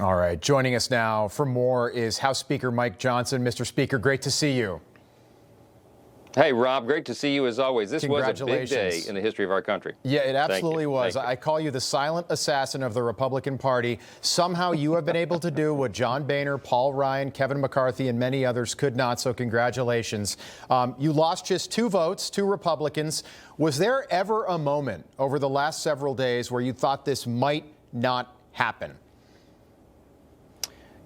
All right, joining us now for more is House Speaker Mike Johnson. Mr. Speaker, great to see you. Hey, Rob, great to see you as always. This was a big day in the history of our country. Yeah, it absolutely was. I call you the silent assassin of the Republican Party. Somehow you have been able to do what John Boehner, Paul Ryan, Kevin McCarthy, and many others could not, so congratulations. You lost just 2 votes, 2 Republicans. Was there ever a moment over the last several days where you thought this might not happen?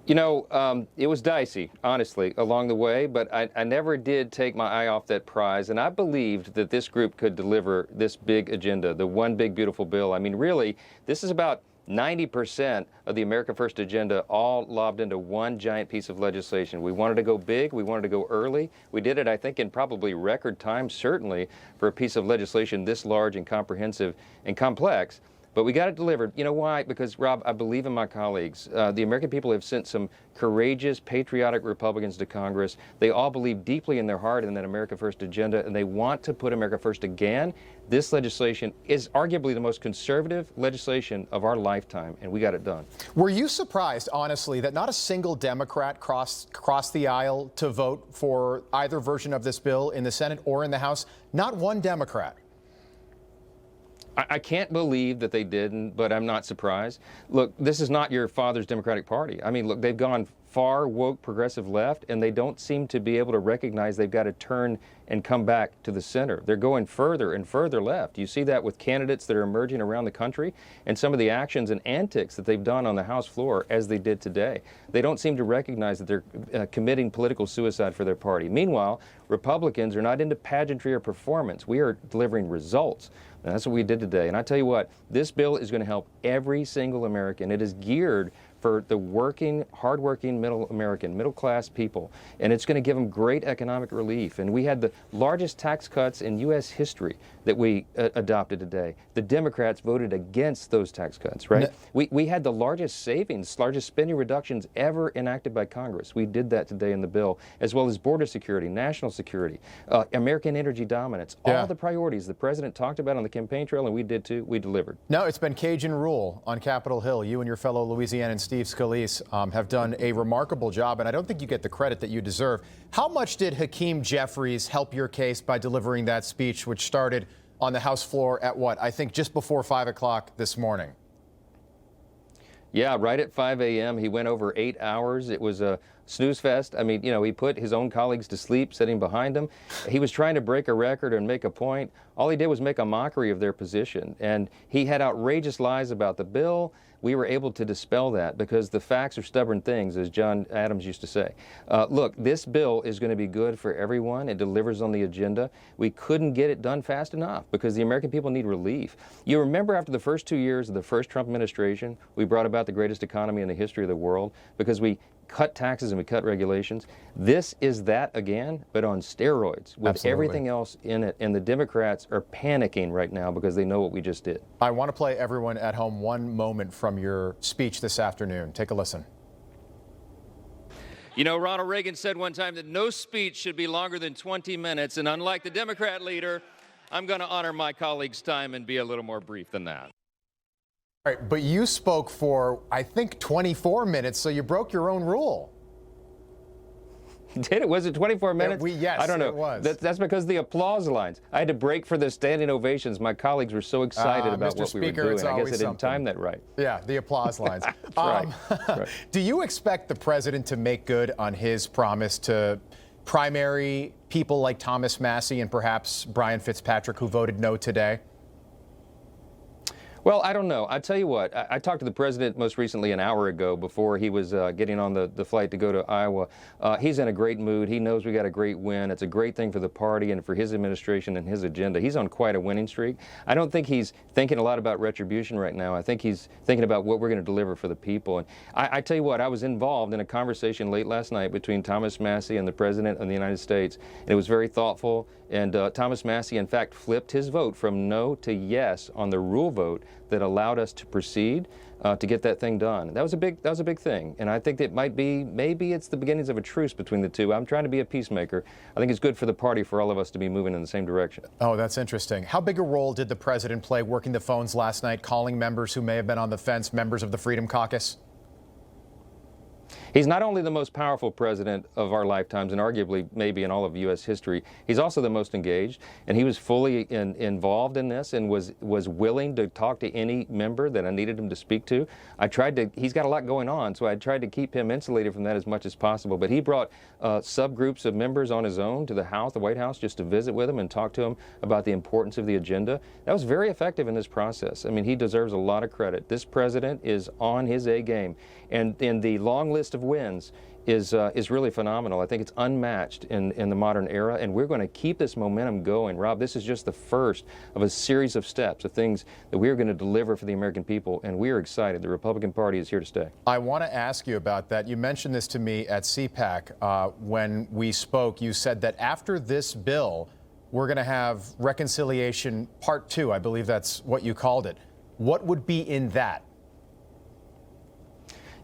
You know, it was dicey, honestly, along the way, but I never did take my eye off that prize, and I believed that this group could deliver this big agenda, the one big beautiful bill. I mean, really, this is about 90% of the America First agenda all lobbed into one giant piece of legislation. We wanted to go big, we wanted to go early. We did it, I think, in probably record time, certainly, for a piece of legislation this large and comprehensive and complex. But we got it delivered. You know why? Because, Rob, I believe in my colleagues. The American people have sent some courageous, patriotic Republicans to Congress. They all believe deeply in their heart in that America First agenda, and they want to put America first again. This legislation is arguably the most conservative legislation of our lifetime, and we got it done. Were you surprised, honestly, that not a single Democrat crossed the aisle to vote for either version of this bill in the Senate or in the House? Not one Democrat. I can't believe that they didn't, but I'm not surprised. Look, this is not your father's Democratic Party. I mean, look, they've gone far woke progressive left, and they don't seem to be able to recognize they've got to turn and come back to the center. They're going further and further left. You see that with candidates that are emerging around the country and some of the actions and antics that they've done on the House floor as they did today. They don't seem to recognize that they're committing political suicide for their party. Meanwhile, Republicans are not into pageantry or performance. We are delivering results. And that's what we did today. And I tell you what, this bill is going to help every single American. It is geared for the working, hardworking middle American, middle-class people. And it's going to give them great economic relief. And we had the largest tax cuts in U.S. history that we adopted today. The Democrats voted against those tax cuts, right? We had the largest savings, largest spending reductions ever enacted by Congress. We did that today in the bill, as well as border security, national security, American energy dominance, all the priorities the president talked about on the campaign trail, and we did too, we delivered. No, it's been Cajun rule on Capitol Hill. You and your fellow Louisianan Steve Scalise have done a remarkable job, and I don't think you get the credit that you deserve. How much did Hakeem Jeffries help your case by delivering that speech, which started on the House floor at what? I think just before 5 o'clock this morning. Yeah, right at 5 a.m. He went over 8 hours. It was a snooze fest. I mean, you know, he put his own colleagues to sleep sitting behind him. He was trying to break a record and make a point. All he did was make a mockery of their position. And he had outrageous lies about the bill. We were able to dispel that because the facts are stubborn things, as John Adams used to say. Look, this bill is going to be good for everyone. It delivers on the agenda. We couldn't get it done fast enough because the American people need relief. You remember after the first 2 years of the first Trump administration, we brought about the greatest economy in the history of the world because we cut taxes and we cut regulations. This is that again, but on steroids with everything else in it. And the Democrats are panicking right now because they know what we just did. I want to play everyone at home one moment from your speech this afternoon. Take a listen. You know, Ronald Reagan said one time that no speech should be longer than 20 minutes. And unlike the Democrat leader, I'm going to honor my colleagues' time and be a little more brief than that. All right, but you spoke for, I think, 24 minutes, so you broke your own rule. Did it? Was it 24 minutes? Yes, I don't know. It was. That's because the applause lines. I had to break for the standing ovations. My colleagues were so excited about what we were doing. I guess I didn't time that right. Yeah, the applause lines. That's right. Right. Do you expect the president to make good on his promise to primary people like Thomas Massie and perhaps Brian Fitzpatrick who voted no today? Well, I don't know. I tell you what, I talked to the president most recently an hour ago before he was getting on the flight to go to Iowa. He's in a great mood. He knows we got a great win. It's a great thing for the party and for his administration and his agenda. He's on quite a winning streak. I don't think he's thinking a lot about retribution right now. I think he's thinking about what we're going to deliver for the people. And I tell you what, I was involved in a conversation late last night between Thomas Massie and the President of the United States. And it was very thoughtful. And Thomas Massie, in fact, flipped his vote from no to yes on the rule vote that allowed us to proceed to get that thing done. That was a big thing. And I think that maybe it's the beginnings of a truce between the two. I'm trying to be a peacemaker. I think it's good for the party for all of us to be moving in the same direction. Oh, that's interesting. How big a role did the president play working the phones last night, calling members who may have been on the fence, members of the Freedom Caucus? He's not only the most powerful president of our lifetimes, and arguably maybe in all of U.S. history, he's also the most engaged, and he was fully involved in this and was willing to talk to any member that I needed him to speak to. He's got a lot going on, so I tried to keep him insulated from that as much as possible, but he brought subgroups of members on his own to the White House, just to visit with him and talk to him about the importance of the agenda. That was very effective in this process. I mean, he deserves a lot of credit. This president is on his A game, and the long list of wins is really phenomenal. I think it's unmatched in the modern era, and we're going to keep this momentum going. Rob, this is just the first of a series of steps, of things that we are going to deliver for the American people, and we are excited. The Republican Party is here to stay. I want to ask you about that. You mentioned this to me at CPAC when we spoke. You said that after this bill, we're going to have reconciliation part 2. I believe that's what you called it. What would be in that?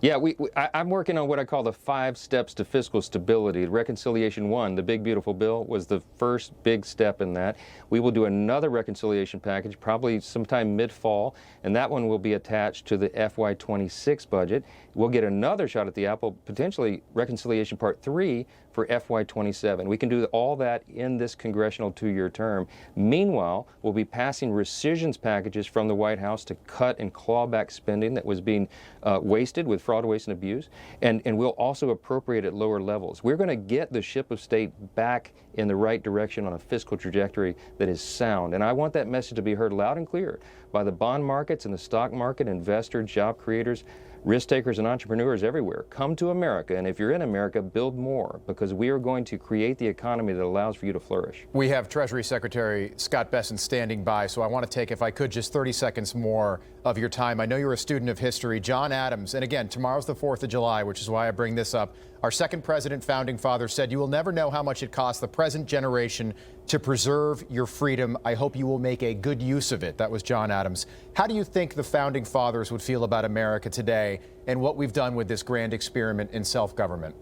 Yeah, I'm working on what I call the 5 steps to fiscal stability. Reconciliation 1, the big beautiful bill, was the first big step in that. We will do another reconciliation package probably sometime mid-fall, and that one will be attached to the FY26 budget. We'll get another shot at the apple, potentially reconciliation part 3 for FY27. We can do all that in this congressional 2-year term. Meanwhile, we'll be passing rescissions packages from the White House to cut and claw back spending that was being wasted with fraud, waste, and abuse. And we'll also appropriate at lower levels. We're going to get the ship of state back in the right direction on a fiscal trajectory that is sound. And I want that message to be heard loud and clear by the bond markets and the stock market, investors, job creators, risk takers, and entrepreneurs everywhere. Come to America, and if you're in America, build more, because we are going to create the economy that allows for you to flourish. We have Treasury Secretary Scott Bessent standing by, so I want to take, if I could, just 30 seconds more of your time. I know you're a student of history. John Adams, and again, tomorrow's the 4th of July, which is why I bring this up. Our second president, founding father, said, "You will never know how much it costs the present generation to preserve your freedom. I hope you will make a good use of it." That was John Adams. How do you think the founding fathers would feel about America today and what we've done with this grand experiment in self-government?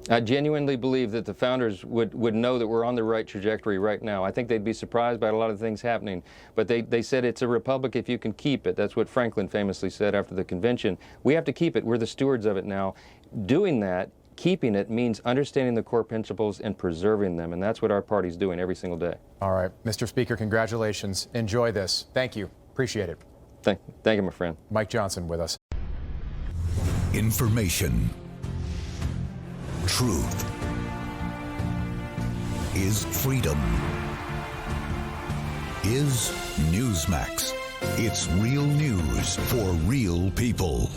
I genuinely believe that the founders would know that we're on the right trajectory right now. I think they'd be surprised by a lot of things happening, but they said it's a republic if you can keep it. That's what Franklin famously said after the convention. We have to keep it. We're the stewards of it now. Doing that, keeping it, means understanding the core principles and preserving them, and that's what our party's doing every single day. All right, Mr. Speaker, congratulations. Enjoy this. Thank you. Appreciate it. Thank you, my friend. Mike Johnson with us. Information. Truth is freedom. Is Newsmax. It's real news for real people.